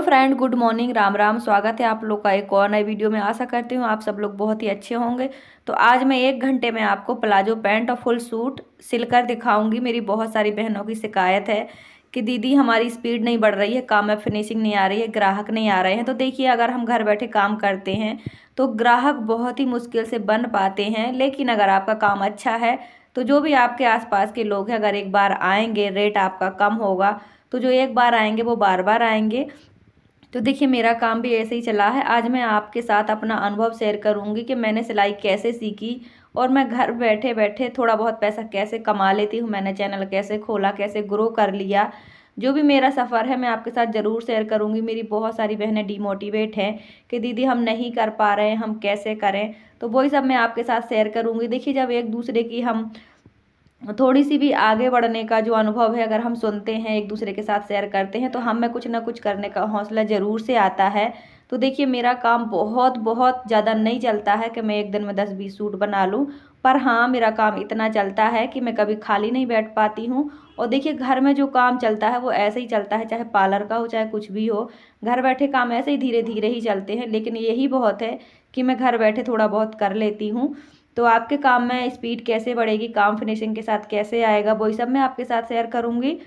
Friend, good morning, Ram Ram. स्वागत है आप लोग का एक और नई वीडियो में। आशा करती हूँ आप सब लोग बहुत ही अच्छे होंगे। तो आज मैं 1 घंटे में आपको प्लाजो पैंट और फुल सूट सिलकर दिखाऊंगी। मेरी बहुत सारी बहनों की शिकायत है कि दीदी हमारी स्पीड नहीं बढ़ रही है, काम में फिनिशिंग नहीं आ रही है, ग्राहक नहीं आ रहे हैं। तो देखिए, अगर हम घर बैठे काम करते हैं तो ग्राहक बहुत ही मुश्किल से बन पाते हैं, लेकिन अगर आपका काम अच्छा है तो जो भी आपके आसपास के लोग हैं, अगर एक बार आएंगे, रेट आपका कम होगा, तो जो एक बार आएंगे वो बार बार आएंगे। तो देखिए, मेरा काम भी ऐसे ही चला है। आज मैं आपके साथ अपना अनुभव शेयर करूंगी कि मैंने सिलाई कैसे सीखी और मैं घर बैठे बैठे थोड़ा बहुत पैसा कैसे कमा लेती हूँ, मैंने चैनल कैसे खोला, कैसे ग्रो कर लिया। जो भी मेरा सफ़र है मैं आपके साथ ज़रूर शेयर करूंगी। मेरी बहुत सारी बहनें डिमोटिवेट हैं कि दीदी हम नहीं कर पा रहे हैं, हम कैसे करें। तो वही सब मैं आपके साथ शेयर करूंगी। देखिए, जब एक दूसरे की हम थोड़ी सी भी आगे बढ़ने का जो अनुभव है, अगर हम सुनते हैं, एक दूसरे के साथ शेयर करते हैं, तो हम में कुछ ना कुछ करने का हौसला ज़रूर से आता है। तो देखिए, मेरा काम बहुत बहुत ज़्यादा नहीं चलता है कि मैं एक दिन में 10-20 सूट बना लूँ, पर हाँ, मेरा काम इतना चलता है कि मैं कभी खाली नहीं बैठ पाती हूँ। और देखिए, घर में जो काम चलता है वो ऐसे ही चलता है, चाहे पार्लर का हो, चाहे कुछ भी हो। घर बैठे काम ऐसे ही धीरे धीरे ही चलते हैं, लेकिन यही बहुत है कि मैं घर बैठे थोड़ा बहुत कर लेती हूँ। तो आपके काम में स्पीड कैसे बढ़ेगी, काम फिनिशिंग के साथ कैसे आएगा, वही सब मैं आपके साथ शेयर करूंगी।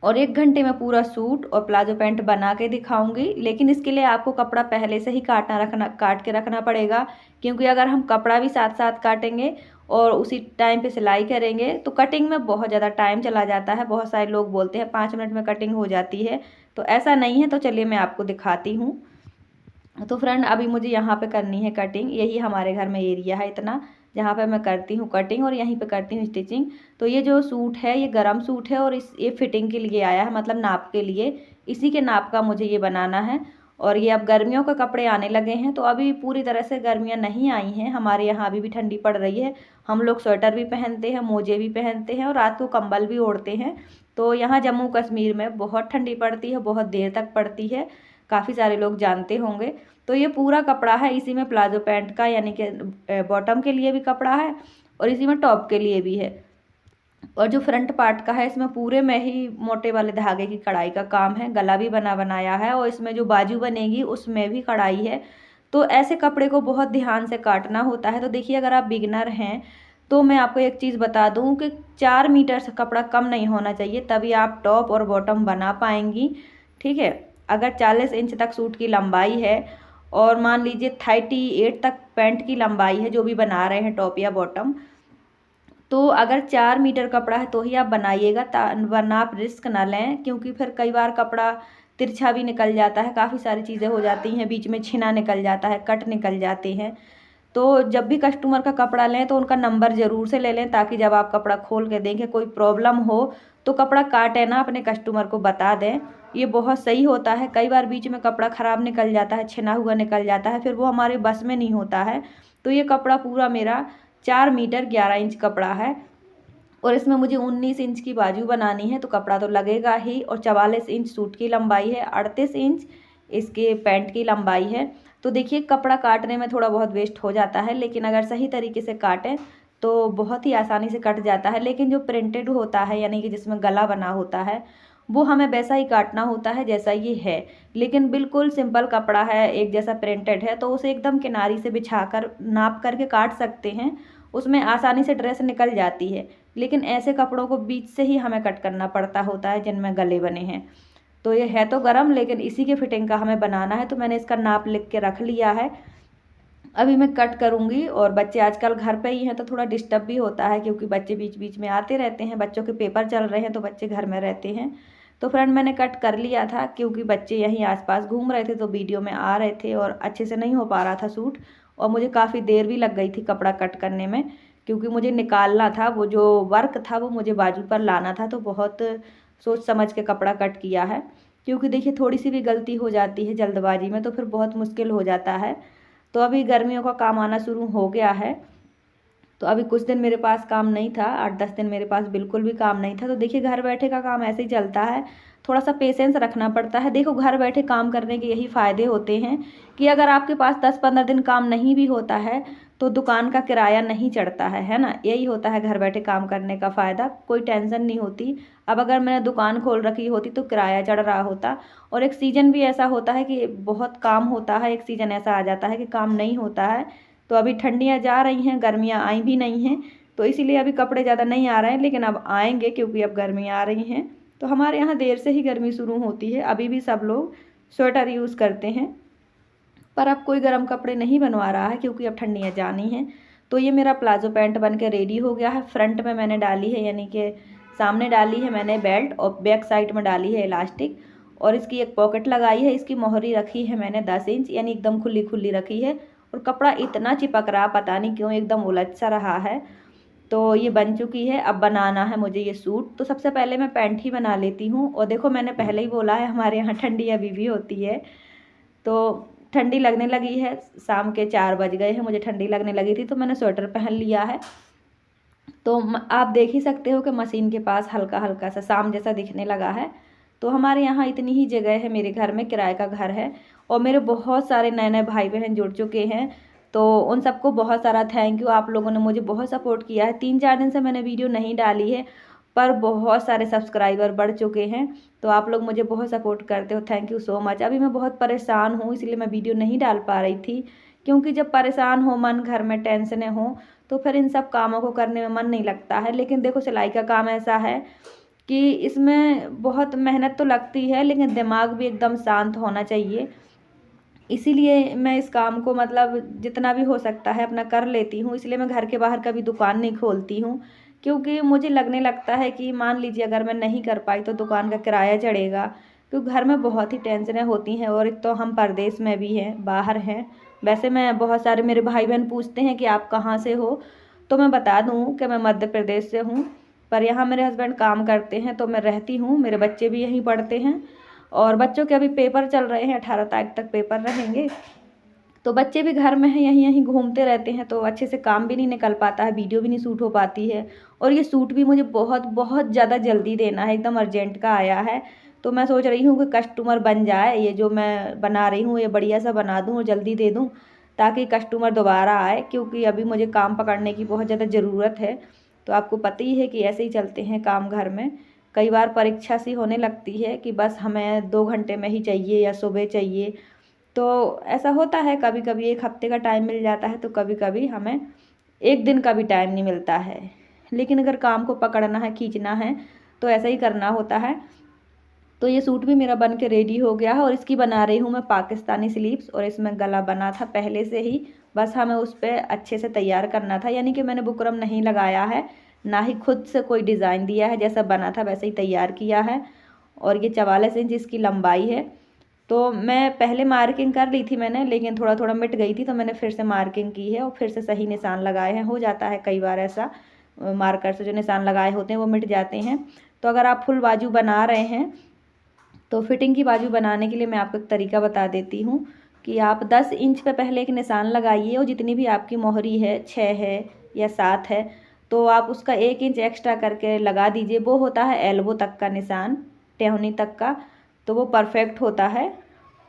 और 1 घंटे में पूरा सूट और प्लाजो पैंट बना के दिखाऊंगी। लेकिन इसके लिए आपको कपड़ा पहले से ही काट के रखना पड़ेगा, क्योंकि अगर हम कपड़ा भी साथ साथ काटेंगे और उसी टाइम पे सिलाई करेंगे तो कटिंग में बहुत ज़्यादा टाइम चला जाता है। बहुत सारे लोग बोलते हैं 5 मिनट में कटिंग हो जाती है, तो ऐसा नहीं है। तो चलिए मैं आपको दिखाती हूँ। तो फ्रेंड, अभी मुझे यहाँ पे करनी है कटिंग। यही हमारे घर में एरिया है इतना, जहाँ पे मैं करती हूँ कटिंग और यहीं पे करती हूँ स्टिचिंग। तो ये जो सूट है ये गरम सूट है और ये फिटिंग के लिए आया है, मतलब नाप के लिए। इसी के नाप का मुझे ये बनाना है। और ये अब गर्मियों के कपड़े आने लगे हैं, तो अभी पूरी तरह से गर्मियाँ नहीं आई हैं। हमारे यहाँ अभी भी ठंडी पड़ रही है। हम लोग स्वेटर भी पहनते हैं, मोजे भी पहनते हैं और रात को कंबल भी ओढ़ते हैं। तो यहाँ जम्मू कश्मीर में बहुत ठंडी पड़ती है, बहुत देर तक पड़ती है। काफ़ी सारे लोग जानते होंगे। तो ये पूरा कपड़ा है, इसी में प्लाजो पैंट का यानी कि बॉटम के लिए भी कपड़ा है और इसी में टॉप के लिए भी है। और जो फ्रंट पार्ट का है, इसमें पूरे में ही मोटे वाले धागे की कढ़ाई का काम है। गला भी बना बनाया है और इसमें जो बाजू बनेगी उसमें भी कढ़ाई है। तो ऐसे कपड़े को बहुत ध्यान से काटना होता है। तो देखिए, अगर आप बिगनर हैं तो मैं आपको एक चीज़ बता दूं कि 4 मीटर से कपड़ा कम नहीं होना चाहिए, तभी आप टॉप और बॉटम बना पाएंगी। ठीक है। अगर 40 इंच तक सूट की लंबाई है और मान लीजिए 38 तक पैंट की लंबाई है, जो भी बना रहे हैं टॉप या बॉटम, तो अगर 4 मीटर कपड़ा है तो ही आप बनाइएगा, वरना आप रिस्क ना लें। क्योंकि फिर कई बार कपड़ा तिरछा भी निकल जाता है, काफ़ी सारी चीज़ें हो जाती हैं, बीच में छिना निकल जाता है, कट निकल जाते हैं। तो जब भी कस्टमर का कपड़ा लें तो उनका नंबर ज़रूर से ले लें, ताकि जब आप कपड़ा खोल के देखें, कोई प्रॉब्लम हो तो कपड़ा काटे ना, अपने कस्टमर को बता दें। ये बहुत सही होता है। कई बार बीच में कपड़ा ख़राब निकल जाता है, छिना हुआ निकल जाता है, फिर वो हमारे बस में नहीं होता है। तो ये कपड़ा पूरा मेरा 4 मीटर 11 इंच कपड़ा है और इसमें मुझे 19 इंच की बाजू बनानी है, तो कपड़ा तो लगेगा ही। और 44 इंच सूट की लंबाई है, 38 इंच इसके पैंट की लंबाई है। तो देखिए, कपड़ा काटने में थोड़ा बहुत वेस्ट हो जाता है, लेकिन अगर सही तरीके से काटें तो बहुत ही आसानी से कट जाता है। लेकिन जो प्रिंटेड होता है, यानी कि जिसमें गला बना होता है, वो हमें वैसा ही काटना होता है जैसा ये है। लेकिन बिल्कुल सिंपल कपड़ा है, एक जैसा प्रिंटेड है, तो उसे एकदम किनारी से बिछाकर नाप करके काट सकते हैं, उसमें आसानी से ड्रेस निकल जाती है। लेकिन ऐसे कपड़ों को बीच से ही हमें कट करना पड़ता होता है जिनमें गले बने हैं। तो ये है तो गरम, लेकिन इसी के फिटिंग का हमें बनाना है। तो मैंने इसका नाप लिख के रख लिया है। अभी मैं कट करूँगी। और बच्चे आजकल घर पे ही हैं तो थोड़ा डिस्टर्ब भी होता है, क्योंकि बच्चे बीच बीच में आते रहते हैं। बच्चों के पेपर चल रहे हैं तो बच्चे घर में रहते हैं। तो फ्रेंड, मैंने कट कर लिया था, क्योंकि बच्चे यहीं आसपास घूम रहे थे तो वीडियो में आ रहे थे और अच्छे से नहीं हो पा रहा था सूट। और मुझे काफ़ी देर भी लग गई थी कपड़ा कट करने में, क्योंकि मुझे निकालना था, वो जो वर्क था वो मुझे बाजू पर लाना था। तो बहुत सोच समझ के कपड़ा कट किया है, क्योंकि देखिए, थोड़ी सी भी गलती हो जाती है जल्दबाजी में तो फिर बहुत मुश्किल हो जाता है। तो अभी गर्मियों का काम आना शुरू हो गया है, तो अभी कुछ दिन मेरे पास काम नहीं था, 8-10 दिन मेरे पास बिल्कुल भी काम नहीं था। तो देखिए, घर बैठे का काम ऐसे ही चलता है, थोड़ा सा पेशेंस रखना पड़ता है। देखो, घर बैठे काम करने के यही फ़ायदे होते हैं कि अगर आपके पास 10-15 दिन काम नहीं भी होता है तो दुकान का किराया नहीं चढ़ता है ना। यही होता है घर बैठे काम करने का फ़ायदा, कोई टेंशन नहीं होती। अब अगर मैंने दुकान खोल रखी होती तो किराया चढ़ रहा होता। और एक सीज़न भी ऐसा होता है कि बहुत काम होता है, एक सीज़न ऐसा आ जाता है कि काम नहीं होता है। तो अभी ठंडियाँ जा रही हैं, गर्मियाँ आई भी नहीं हैं, तो इसीलिए अभी कपड़े ज़्यादा नहीं आ रहे हैं, लेकिन अब आएंगे क्योंकि अब गर्मियाँ आ रही हैं। तो हमारे यहाँ देर से ही गर्मी शुरू होती है, अभी भी सब लोग स्वेटर यूज़ करते हैं, पर अब कोई गर्म कपड़े नहीं बनवा रहा है क्योंकि अब ठंडियाँ जानी हैं। तो ये मेरा प्लाजो पैंट बन के रेडी हो गया है। फ्रंट में मैंने डाली है, यानी कि सामने डाली है मैंने बेल्ट, और बैक साइड में डाली है इलास्टिक, और इसकी एक पॉकेट लगाई है। इसकी मोहरी रखी है मैंने 10 इंच, यानी एकदम खुली खुली रखी है। और कपड़ा इतना चिपक रहा, पता नहीं क्यों एकदम उलझ सा रहा है। तो ये बन चुकी है, अब बनाना है मुझे ये सूट। तो सबसे पहले मैं पैंट ही बना लेती हूँ। और देखो मैंने पहले ही बोला है हमारे यहाँ ठंडी अभी भी होती है, तो ठंडी लगने लगी है। शाम के 4 बज गए हैं, मुझे ठंडी लगने लगी थी तो मैंने स्वेटर पहन लिया है। तो आप देख ही सकते हो कि मशीन के पास हल्का हल्का सा शाम जैसा दिखने लगा है। तो हमारे यहाँ इतनी ही जगह है, मेरे घर में किराए का घर है, और मेरे बहुत सारे नए नए भाई बहन जुड़ चुके हैं। तो उन सबको बहुत सारा थैंक यू, आप लोगों ने मुझे बहुत सपोर्ट किया है। 3-4 दिन से मैंने वीडियो नहीं डाली है, पर बहुत सारे सब्सक्राइबर बढ़ चुके हैं। तो आप लोग मुझे बहुत सपोर्ट करते हो, थैंक यू सो मच। अभी मैं बहुत परेशान हूँ, इसलिए मैं वीडियो नहीं डाल पा रही थी, क्योंकि जब परेशान हो मन, घर में टेंशनें हो, तो फिर इन सब कामों को करने में मन नहीं लगता है। लेकिन देखो सिलाई का काम ऐसा है कि इसमें बहुत मेहनत तो लगती है, लेकिन दिमाग भी एकदम शांत होना चाहिए। इसीलिए मैं इस काम को मतलब जितना भी हो सकता है अपना कर लेती हूँ। इसलिए मैं घर के बाहर कभी दुकान नहीं खोलती हूँ, क्योंकि मुझे लगने लगता है कि मान लीजिए अगर मैं नहीं कर पाई तो दुकान का किराया चढ़ेगा, क्योंकि घर में बहुत ही टेंशनें होती हैं। और एक तो हम परदेश में भी हैं, बाहर हैं। वैसे मैं बहुत सारे मेरे भाई बहन पूछते हैं कि आप कहाँ से हो, तो मैं बता दूँ कि मैं मध्य प्रदेश से हूँ, पर यहाँ मेरे हस्बैंड काम करते हैं तो मैं रहती हूँ। मेरे बच्चे भी यहीं पढ़ते हैं, और बच्चों के अभी पेपर चल रहे हैं, 18 तारीख तक पेपर रहेंगे। तो बच्चे भी घर में हैं, यहीं यहीं घूमते रहते हैं, तो अच्छे से काम भी नहीं निकल पाता है, वीडियो भी नहीं शूट हो पाती है। और ये सूट भी मुझे बहुत बहुत ज़्यादा जल्दी देना है, एकदम अर्जेंट का आया है। तो मैं सोच रही हूँ कि कस्टमर बन जाए, ये जो मैं बना रही हूँ ये बढ़िया सा बना दूँ और जल्दी दे दूँ, ताकि कस्टमर दोबारा आए, क्योंकि अभी मुझे काम पकड़ने की बहुत ज़्यादा ज़रूरत है। तो आपको पता ही है कि ऐसे ही चलते हैं काम घर में। कई बार परीक्षा सी होने लगती है कि बस हमें 2 घंटे में ही चाहिए या सुबह चाहिए। तो ऐसा होता है, कभी कभी 1 हफ्ते का टाइम मिल जाता है, तो कभी कभी हमें 1 दिन का भी टाइम नहीं मिलता है। लेकिन अगर काम को पकड़ना है, खींचना है, तो ऐसा ही करना होता है। तो ये सूट भी मेरा बन के रेडी हो गया है, और इसकी बना रही हूँ मैं पाकिस्तानी स्लीव्स। और इसमें गला बना था पहले से ही, बस हमें उस पर अच्छे से तैयार करना था। यानी कि मैंने बुकरम नहीं लगाया है, ना ही खुद से कोई डिज़ाइन दिया है, जैसा बना था वैसे ही तैयार किया है। और ये 44 इंच इसकी लंबाई है। तो मैं पहले मार्किंग कर ली थी मैंने, लेकिन थोड़ा थोड़ा मिट गई थी, तो मैंने फिर से मार्किंग की है और फिर से सही निशान लगाए हैं। हो जाता है कई बार ऐसा, मार्कर से जो निशान लगाए होते हैं वो मिट जाते हैं। तो अगर आप फुल बाजू बना रहे हैं, तो फिटिंग की बाजू बनाने के लिए मैं आपको एक तरीका बता देती हूँ कि आप 10 इंच पे पहले एक निशान लगाइए, और जितनी भी आपकी मोहरी है, 6 है या 7 है, तो आप उसका 1 इंच एक्स्ट्रा करके लगा दीजिए। वो होता है एल्बो तक का निशान, टेहनी तक का, तो वो परफेक्ट होता है।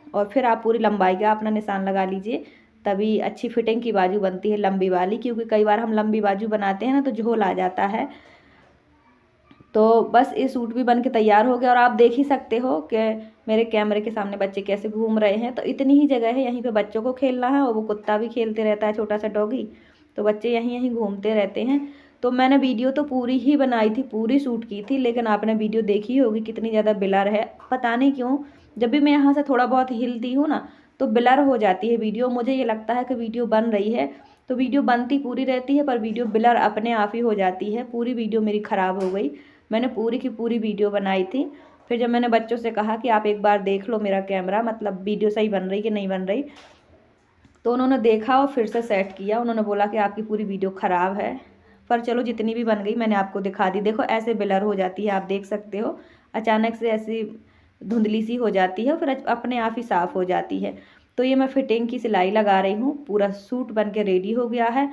और फिर आप पूरी लंबाई का अपना निशान लगा लीजिए, तभी अच्छी फिटिंग की बाजू बनती है लंबी वाली। क्योंकि कई बार हम लंबी बाजू बनाते हैं ना, तो झोल आ जाता है। तो बस ये सूट भी बन के तैयार हो गया, और आप देख ही सकते हो कि मेरे कैमरे के सामने बच्चे कैसे घूम रहे हैं। तो इतनी ही जगह है, यहीं पे बच्चों को खेलना है, और वो कुत्ता भी खेलते रहता है, छोटा सा डॉगी। तो बच्चे यहीं यहीं घूमते रहते हैं। तो मैंने वीडियो तो पूरी ही बनाई थी, पूरी शूट की थी, लेकिन आपने वीडियो देखी होगी कितनी ज़्यादा ब्लर है। पता नहीं क्यों, जब भी मैं यहाँ से थोड़ा बहुत हिलती हूँ ना, तो ब्लर हो जाती है वीडियो। मुझे ये लगता है कि वीडियो बन रही है, तो वीडियो बनती पूरी रहती है, पर वीडियो ब्लर अपने आप ही हो जाती है। पूरी वीडियो मेरी ख़राब हो गई। मैंने पूरी की पूरी वीडियो बनाई थी। फिर जब मैंने बच्चों से कहा कि आप एक बार देख लो मेरा कैमरा, मतलब वीडियो सही बन रही कि नहीं बन रही, तो उन्होंने देखा और फिर से सेट किया। उन्होंने बोला कि आपकी पूरी वीडियो ख़राब है, पर चलो जितनी भी बन गई मैंने आपको दिखा दी। देखो ऐसे ब्लर हो जाती है, आप देख सकते हो, अचानक से ऐसी धुंधली सी हो जाती है, फिर अपने आप ही साफ़ हो जाती है। तो ये मैं फिटिंग की सिलाई लगा रही हूँ। पूरा सूट बन के रेडी हो गया है।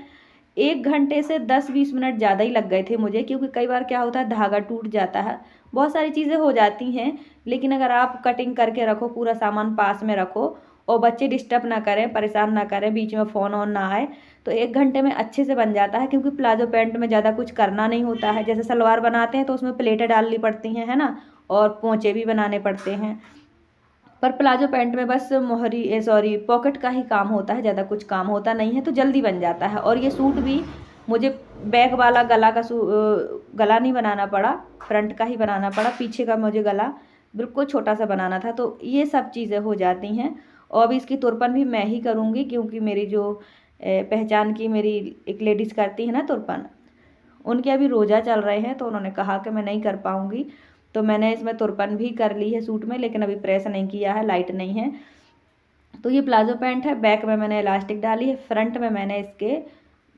1 घंटे से 10-20 मिनट ज़्यादा ही लग गए थे मुझे, क्योंकि कई बार क्या होता है धागा टूट जाता है, बहुत सारी चीज़ें हो जाती हैं। लेकिन अगर आप कटिंग करके रखो, पूरा सामान पास में रखो और बच्चे डिस्टर्ब ना करें, परेशान ना करें, बीच में फ़ोन ऑन ना आए, तो 1 घंटे में अच्छे से बन जाता है। क्योंकि प्लाजो पैंट में ज़्यादा कुछ करना नहीं होता है। जैसे सलवार बनाते हैं तो उसमें प्लेटें डालनी पड़ती हैं, है ना, और पोंचे भी बनाने पड़ते हैं। पर प्लाजो पैंट में बस पॉकेट का ही काम होता है, ज़्यादा कुछ काम होता नहीं है, तो जल्दी बन जाता है। और ये सूट भी मुझे बैक वाला गला नहीं बनाना पड़ा, फ्रंट का ही बनाना पड़ा। पीछे का मुझे गला बिल्कुल छोटा सा बनाना था, तो ये सब चीज़ें हो जाती हैं। और अभी इसकी तुरपन भी मैं ही करूँगी, क्योंकि मेरी जो पहचान की मेरी एक लेडीज़ करती है ना तुरपन, उनके अभी रोज़ा चल रहे हैं, तो उन्होंने कहा कि मैं नहीं कर पाऊँगी, तो मैंने इसमें तुरपन भी कर ली है सूट में, लेकिन अभी प्रेस नहीं किया है, लाइट नहीं है। तो ये प्लाजो पैंट है। बैक में मैंने इलास्टिक डाली है, फ्रंट में मैंने इसके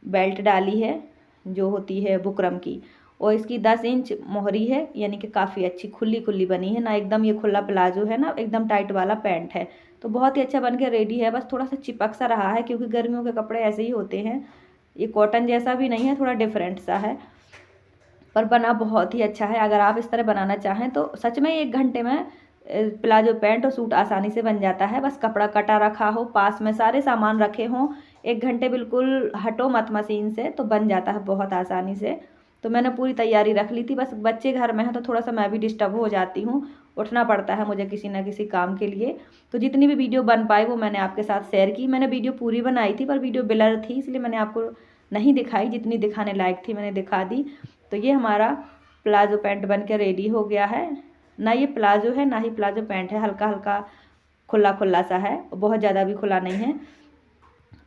बेल्ट डाली है जो होती है बुकरम की, और इसकी 10 इंच मोहरी है, यानी कि काफ़ी अच्छी खुली खुली बनी है ना, एकदम ये खुला प्लाजो है ना, एकदम टाइट वाला पैंट है। तो बहुत ही अच्छा बन के रेडी है। बस थोड़ा सा चिपक सा रहा है, क्योंकि गर्मियों के कपड़े ऐसे ही होते हैं, ये कॉटन जैसा भी नहीं है, थोड़ा डिफरेंट सा है, पर बना बहुत ही अच्छा है। अगर आप इस तरह बनाना चाहें तो सच में 1 घंटे में प्लाजो पैंट और सूट आसानी से बन जाता है। बस कपड़ा कटा रखा हो, पास में सारे सामान रखे हों, 1 घंटे बिल्कुल हटो मत मशीन से, तो बन जाता है बहुत आसानी से। तो मैंने पूरी तैयारी रख ली थी। बस बच्चे घर में हैं तो थोड़ा सा मैं भी डिस्टर्ब हो जाती हूँ, उठना पड़ता है मुझे किसी ना किसी काम के लिए। तो जितनी भी वीडियो बन पाई वो मैंने आपके साथ शेयर की। मैंने वीडियो पूरी बनाई थी, पर वीडियो ब्लर थी, इसलिए मैंने आपको नहीं दिखाई। जितनी दिखाने लायक थी मैंने दिखा दी। तो ये हमारा प्लाजो पैंट बन के रेडी हो गया है। ना ये प्लाजो है ना ही प्लाजो पैंट है, हल्का हल्का खुला खुला सा है, बहुत ज़्यादा भी खुला नहीं है।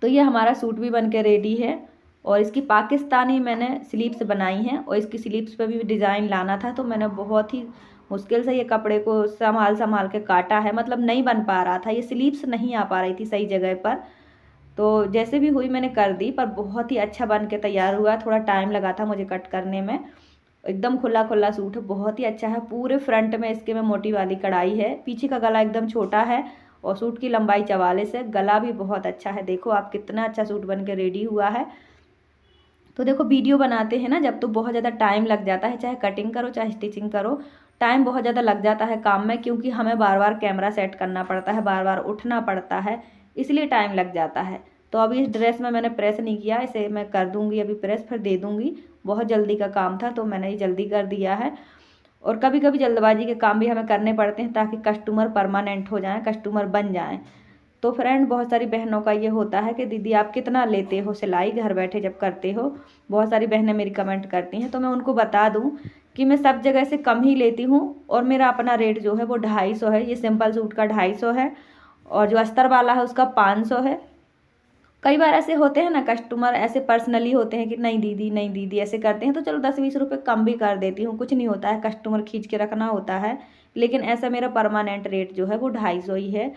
तो ये हमारा सूट भी बन के रेडी है। और इसकी पाकिस्तानी मैंने स्लीव्स बनाई हैं, और इसकी स्लीव्स पे भी डिज़ाइन लाना था, तो मैंने बहुत ही मुश्किल से ये कपड़े को संभाल के काटा है। मतलब नहीं बन पा रहा था, ये स्लीव्स नहीं आ पा रही थी सही जगह पर, तो जैसे भी हुई मैंने कर दी। पर बहुत ही अच्छा बन के तैयार हुआ। थोड़ा टाइम लगा था मुझे कट करने में। एकदम खुला खुला सूट है, बहुत ही अच्छा है। पूरे फ्रंट में इसके में मोटी वाली कढ़ाई है, पीछे का गला एकदम छोटा है, और सूट की लंबाई 44 है। गला भी बहुत अच्छा है। देखो आप कितना अच्छा सूट बन के रेडी हुआ है। तो देखो वीडियो बनाते हैं ना जब, तो बहुत ज़्यादा टाइम लग जाता है, चाहे कटिंग करो चाहे स्टिचिंग करो, टाइम बहुत ज़्यादा लग जाता है काम में, क्योंकि हमें बार बार कैमरा सेट करना पड़ता है, बार बार उठना पड़ता है, इसलिए टाइम लग जाता है। तो अभी इस ड्रेस में मैंने प्रेस नहीं किया, इसे मैं कर दूंगी अभी प्रेस, फिर दे दूंगी। बहुत जल्दी का काम था तो मैंने ये जल्दी कर दिया है। और कभी कभी जल्दबाजी के काम भी हमें करने पड़ते हैं, ताकि कस्टमर परमानेंट हो जाएं, कस्टमर बन जाएं। तो फ्रेंड, बहुत सारी बहनों का ये होता है कि दीदी आप कितना लेते हो सिलाई घर बैठे जब करते हो। बहुत सारी बहनें मेरी कमेंट करती हैं, तो मैं उनको बता दूं कि मैं सब जगह से कम ही लेती हूँ, और मेरा अपना रेट जो है वो 250 है। ये सिंपल सूट का 250 है, और जो अस्तर वाला है उसका 500 है। कई बार ऐसे होते हैं ना कस्टमर, ऐसे पर्सनली होते हैं कि नहीं दीदी नहीं दीदी ऐसे करते हैं, तो चलो 10-20 रुपये कम भी कर देती हूँ, कुछ नहीं होता है, कस्टमर खींच के रखना होता है। लेकिन ऐसा मेरा परमानेंट रेट जो है वो 250 ही है।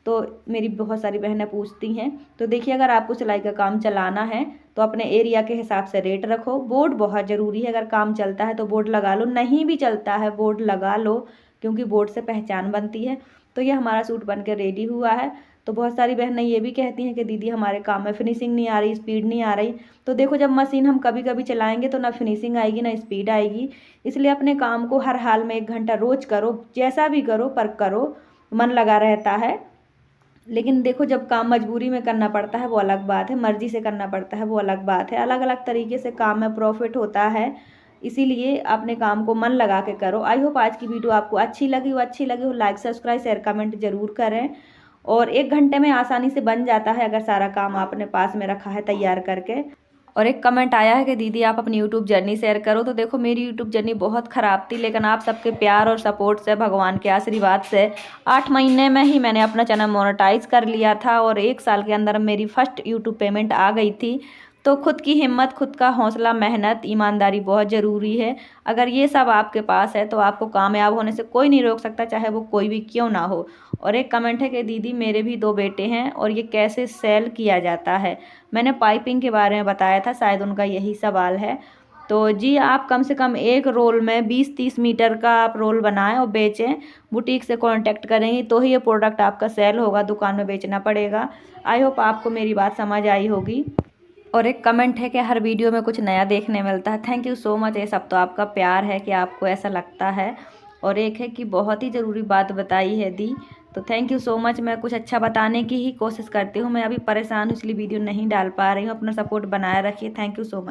तो मेरी बहुत सारी बहनें पूछती हैं। तो देखिए, अगर आपको सिलाई का काम चलाना है तो अपने एरिया के हिसाब से रेट रखो। बोर्ड बहुत ज़रूरी है, अगर काम चलता है तो बोर्ड लगा लो, नहीं भी चलता है बोर्ड लगा लो, क्योंकि बोर्ड से पहचान बनती है। तो ये हमारा सूट बन के रेडी हुआ है। तो बहुत सारी बहनें ये भी कहती हैं कि दीदी हमारे काम में फिनिशिंग नहीं आ रही, स्पीड नहीं आ रही। तो देखो, जब मशीन हम कभी कभी चलाएंगे तो ना फिनिशिंग आएगी ना स्पीड आएगी। इसलिए अपने काम को हर हाल में 1 घंटा रोज करो, जैसा भी करो पर करो, मन लगा रहता है। लेकिन देखो, जब काम मजबूरी में करना पड़ता है वो अलग बात है, मर्जी से करना पड़ता है वो अलग बात है। अलग अलग तरीके से काम में प्रॉफिट होता है, इसीलिए अपने काम को मन लगा के करो। आई होप आज की वीडियो आपको अच्छी लगी हो। लाइक सब्सक्राइब शेयर कमेंट जरूर करें। और 1 घंटे में आसानी से बन जाता है, अगर सारा काम आपने पास में रखा है तैयार करके। और एक कमेंट आया है कि दीदी आप अपनी यूट्यूब जर्नी शेयर करो। तो देखो, मेरी यूट्यूब जर्नी बहुत ख़राब थी, लेकिन आप सबके प्यार और सपोर्ट से, भगवान के आशीर्वाद से 8 महीने में ही मैंने अपना चैनल मोनेटाइज कर लिया था, और 1 साल के अंदर मेरी फर्स्ट यूट्यूब पेमेंट आ गई थी। तो खुद की हिम्मत, खुद का हौसला, मेहनत, ईमानदारी बहुत ज़रूरी है। अगर ये सब आपके पास है तो आपको कामयाब होने से कोई नहीं रोक सकता, चाहे वो कोई भी क्यों ना हो। और एक कमेंट है कि दीदी मेरे भी 2 बेटे हैं और ये कैसे सेल किया जाता है। मैंने पाइपिंग के बारे में बताया था, शायद उनका यही सवाल है। तो जी, आप कम से कम एक रोल में 20-30 मीटर का आप रोल बनाएं और बेचें। बुटीक से कांटेक्ट करेंगी तो ही ये प्रोडक्ट आपका सेल होगा, दुकान में बेचना पड़ेगा। आई होप आपको मेरी बात समझ आई होगी। और एक कमेंट है कि हर वीडियो में कुछ नया देखने मिलता है। थैंक यू सो मच, ये सब तो आपका प्यार है कि आपको ऐसा लगता है। और एक है कि बहुत ही ज़रूरी बात बताई है दी, तो थैंक यू सो मच। मैं कुछ अच्छा बताने की ही कोशिश करती हूँ। मैं अभी परेशान हूँ इसलिए वीडियो नहीं डाल पा रही हूँ। अपना सपोर्ट बनाए रखिए। Thank you so much.